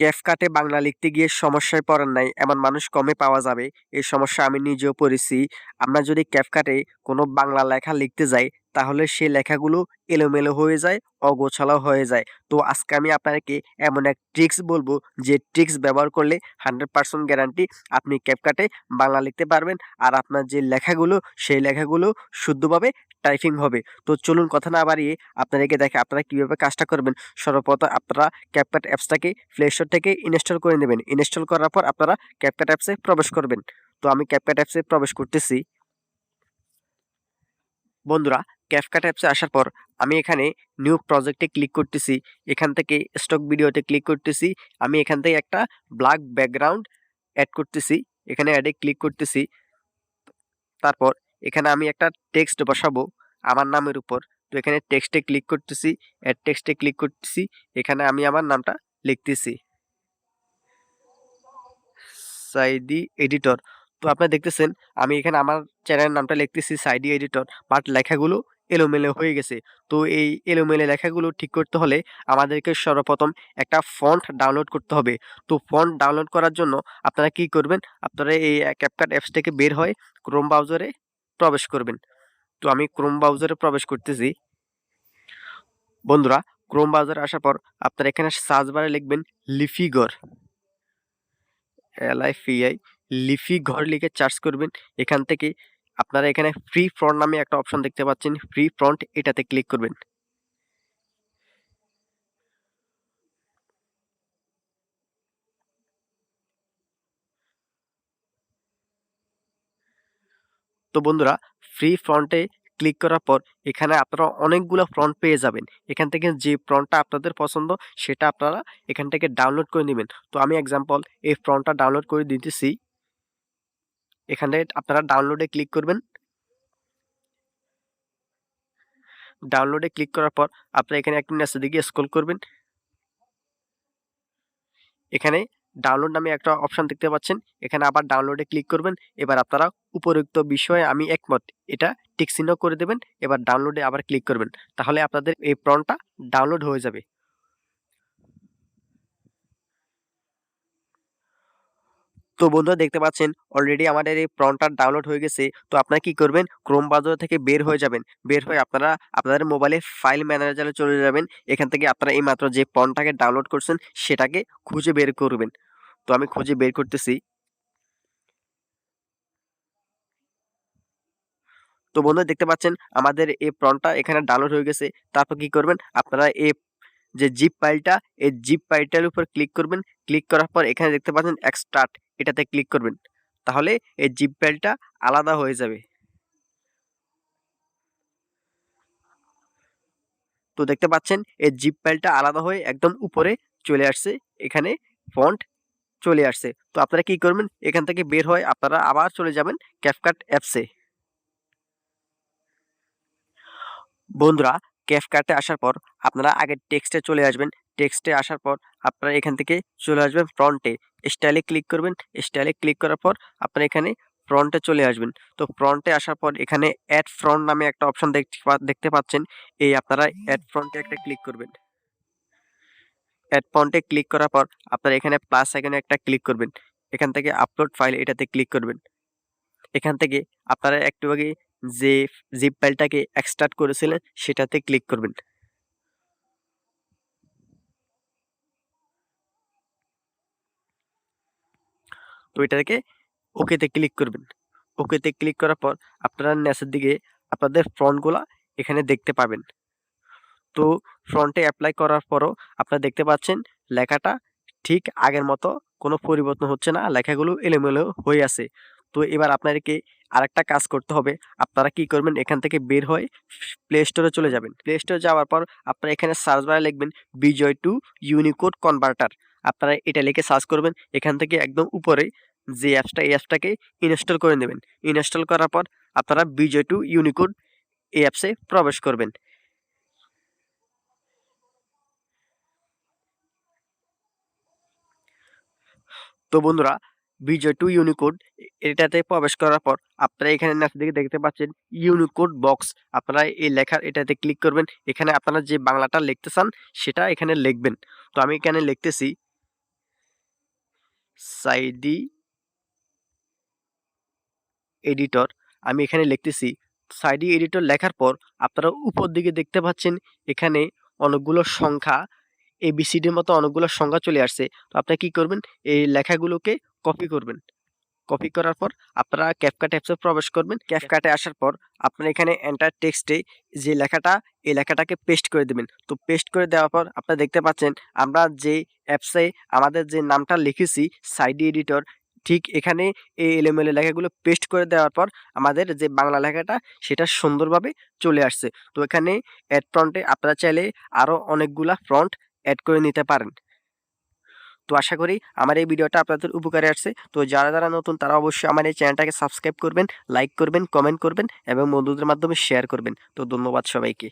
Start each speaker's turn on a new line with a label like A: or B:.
A: ক্যাপকাটে বাংলা লিখতে গিয়ে সমস্যায় পড়েন নাই এমন মানুষ কমই পাওয়া যাবে। এই সমস্যা আমি নিজেও পড়েছি। আমরা যদি ক্যাপকাটে কোনো বাংলা লেখা লিখতে যাই তাহলে সেই লেখাগুলো এলোমেলো হয়ে যায়, অগোছালো হয়ে যায়। তো আজকে আমি আপনাকে এমন এক ট্রিক্স বলবো যে ট্রিক্স ব্যবহার করলে 100% গ্যারান্টি আপনি ক্যাপকাটে বাংলা লিখতে পারবেন। আর আপনার যে লেখাগুলো সেই লেখাগুলো শুদ্ধভাবে টাইপিং হবে। তো চলুন কথা না বাড়িয়ে আপনাদেরকে দেখে আপনারা কিভাবে কাজটা করবেন। সর্বপ্রথম আপনারা ক্যাপকাট অ্যাপসটাকে প্লে স্টোর থেকে ইনস্টল করে নেবেন। ইনস্টল করার পর আপনারা ক্যাপকাট অ্যাপসে প্রবেশ করবেন। তো আমি ক্যাপকাট অ্যাপসে প্রবেশ করতেছি। বন্ধুরা, ক্যাপকাট অ্যাপসে আসার পর আমি এখানে নিউ প্রজেক্টে ক্লিক করতেছি। এখান থেকে স্টক ভিডিওতে ক্লিক করতেছি। আমি এখান থেকে একটা ব্ল্যাক ব্যাকগ্রাউন্ড অ্যাড করতেছি। এখানে অ্যাডে ক্লিক করতেছি। তারপর এখানে আমি একটা টেক্সট বসাবো আমার নামের উপর। তো এখানে টেক্সটে ক্লিক করতেছি, অ্যাড টেক্সটে ক্লিক করতেছি। এখানে আমি আমার নামটা লিখতেছি, সাইদি এডিটর। তো আপনারা দেখতেছেন আমি এখানে আমার চ্যানেলের নামটা লিখতেছি সাইদি এডিটর, বাট লেখাগুলো এলোমেলো হয়ে গেছে। তো এই এলোমেলো লেখাগুলো ঠিক করতে হলে আমাদেরকে সর্বপ্রথম একটা ফন্ট ডাউনলোড করতে হবে। তো ফন্ট ডাউনলোড করার জন্য আপনারা কি করবেন, আপনারা এই ক্যাপকাট অ্যাপস থেকে বের হয়ে ক্রোম ব্রাউজারে প্রবেশ করবেন। তো আমি ক্রোম ব্রাউজারে প্রবেশ করতেছি। বন্ধুরা, ক্রোম ব্রাউজারে আসার পর আপনারা এখানে সার্চ বারে লিখবেন লিপিঘর, LIFI, লিফি ঘর লিখে সার্চ করবেন। এখান থেকে আপনারা এখানে ফ্রি ফন্ট নামে একটা অপশন দেখতে পাচ্ছেন, ফ্রি ফন্ট, এটাতে ক্লিক করবেন। তো বন্ধুরা, ফ্রি ফন্টে ক্লিক করার পর এখানে আপনারা অনেকগুলো ফন্ট পেয়ে যাবেন। এখান থেকে যে ফন্টটা আপনাদের পছন্দ সেটা আপনারা এখান থেকে ডাউনলোড করে নেবেন। তো আমি এক্সাম্পল এই ফন্টটা ডাউনলোড করে দিতেছি। এখানে আপনারা ডাউনলোডে ক্লিক করবেন। ডাউনলোডে ক্লিক করার পর আপনারা এখানে একটু নিচের দিকে স্ক্রল করবেন। এখানে ডাউনলোড নামে একটা অপশন দেখতে পাচ্ছেন, এখানে আবার ডাউনলোডে ক্লিক করবেন। এবার আপনারা উপরোক্ত বিষয়ে আমি একমত এটা টিক চিহ্ন করে দেবেন। এবার ডাউনলোডে আবার ক্লিক করবেন, তাহলে আপনাদের এই ফন্টটা ডাউনলোড হয়ে যাবে। তো বন্ধুরা দেখতে পাচ্ছেন অলরেডি আমাদের এই ফন্টটা ডাউনলোড হয়ে গেছে। তো আপনারা কি করবেন, ক্রোম ব্রাউজার থেকে বের হয়ে যাবেন। বের হয়ে আপনারা আপনাদের মোবাইলে ফাইল ম্যানেজারে চলে যাবেন। এখান থেকে আপনারা এইমাত্র যে ফন্টটাকে ডাউনলোড করছেন সেটাকে খুঁজে বের করবেন। তো আমি খুঁজে বের করতেছি। তো বন্ধুরা দেখতে পাচ্ছেন আমাদের এই ফন্টটা এখানে ডাউনলোড হয়ে গেছে। তারপর কি করবেন, আপনারা এই যে জিপ ফাইলটা, এই জিপ ফাইলটার উপর ক্লিক করবেন। ক্লিক করার পর এখানে দেখতে পাচ্ছেন এক্সট্রাক্ট, এটাতে ক্লিক করবেন। তাহলে এই জিপ ফাইলটা আলাদা হয়ে যাবে। তো দেখতে পাচ্ছেন এই জিপ ফাইলটা আলাদা হয়ে একদম উপরে চলে আসছে। এখানে ফন্ট চলে আসছে। তো আপনারা কি করবেন, এখান থেকে বের হয়ে আপনারা আবার চলে যাবেন ক্যাপকাট অ্যাপসে। বন্ধুরা, ক্যাপকাটে আসার পর আপনারা আগে টেক্সটে চলে আসবেন। টেক্সটে আসার পর আপনারা এখান থেকে চলে আসবেন ফ্রন্টে, স্টাইলে ক্লিক করবেন। স্টাইলে ক্লিক করার পর আপনারা এখানে ফ্রন্টে চলে আসবেন। তো ফ্রন্টে আসার পর এখানে অ্যাড ফ্রন্ট নামে একটা অপশন দেখতে পাচ্ছেন। এই আপনারা অ্যাড ফ্রন্টে একটা ক্লিক করবেন। অ্যাড ফন্টে ক্লিক করার পর আপনারা এখানে প্লাস আইকনে একটা ক্লিক করবেন। এখান থেকে আপলোড ফাইল, এটাতে ক্লিক করবেন। এখান থেকে আপনারা একটু আগে যে জিপ ফাইলটাকে এক্সট্রাক্ট করেছিলেন সেটাতে ক্লিক করবেন। তো এটাকে ওকেতে ক্লিক করবেন। ওকেতে ক্লিক করার পর আপনারা নিচের দিকে আপনাদের ফন্টগুলা এখানে দেখতে পাবেন। তো ফ্রন্টে অ্যাপ্লাই করার পরও আপনারা দেখতে পাচ্ছেন লেখাটা ঠিক আগের মতো কোনো পরিবর্তন হচ্ছে না, লেখাগুলো এলোমেলো হয়ে আছে। তো এবার আপনাদেরকে আরেকটা কাজ করতে হবে। আপনারা কি করবেন, এখান থেকে বের হয়ে প্লে স্টোরে চলে যাবেন। প্লে স্টোরে যাওয়ার পর আপনারা এখানে সার্চ বারে লিখবেন বিজয় টু ইউনিকোড কনভার্টার। আপনারা এটা লিখে সার্চ করবেন। এখান থেকে একদম উপরে যে অ্যাপসটা, এই অ্যাপসটাকে ইনস্টল করে নেবেন। ইনস্টল করার পর আপনারা বিজয় টু ইউনিকোড এই অ্যাপসে প্রবেশ করবেন। তো বন্ধুরা, বিজয় টু ইউনিকোড এটাতে প্রবেশ করার পর আপনারা এখানে নিচের দিকে দেখতে পাচ্ছেন ইউনিকোড বক্স। আপনারা এই লেখার এটাতে ক্লিক করবেন। এখানে আপনারা যে বাংলাটা লিখতে চান সেটা এখানে লিখবেন। তো আমি এখানে লিখতেছি সাইডি এডিটর আমি এখানে লিখতেছি। সাইডি এডিটর লেখার পর আপনারা উপর দিকে দেখতে পাচ্ছেন এখানে অনেকগুলো সংখ্যা এবিসিডির মতো অনেকগুলো সংখ্যা চলে আসছে। তো আপনি কি করবেন, এই লেখাগুলোকে কপি করবেন। কপি করার পর আপনারা ক্যাপকাট অ্যাপসে প্রবেশ করবেন। ক্যাপকাটে আসার পর আপনারা এখানে এন্টার টেক্সটে যে লেখাটা, এই লেখাটাকে পেস্ট করে দিবেন। তো পেস্ট করে দেওয়ার পর আপনারা দেখতে পাচ্ছেন আমরা যে অ্যাপসে আমাদের যে নামটা লিখেছি সাইডি এডিটর, ঠিক এখানে এই এলোমেলো লেখাগুলো পেস্ট করে দেওয়ার পর আমাদের যে বাংলা লেখাটা সেটা সুন্দরভাবে চলে আসছে। তো এখানে অ্যাড ফ্রন্টে আপনারা চাইলে আরও অনেকগুলা ফ্রন্ট অ্যাড করে নিতে পারেন। তো আশা করি আমার এই ভিডিওটা আপনাদের উপকারে আসছে। তো যারা নতুন তারা অবশ্যই আমার এই চ্যানেলটাকে সাবস্ক্রাইব করবেন, লাইক করবেন, কমেন্ট করবেন এবং বন্ধুদের মাধ্যমে শেয়ার করবেন। তো ধন্যবাদ সবাইকে।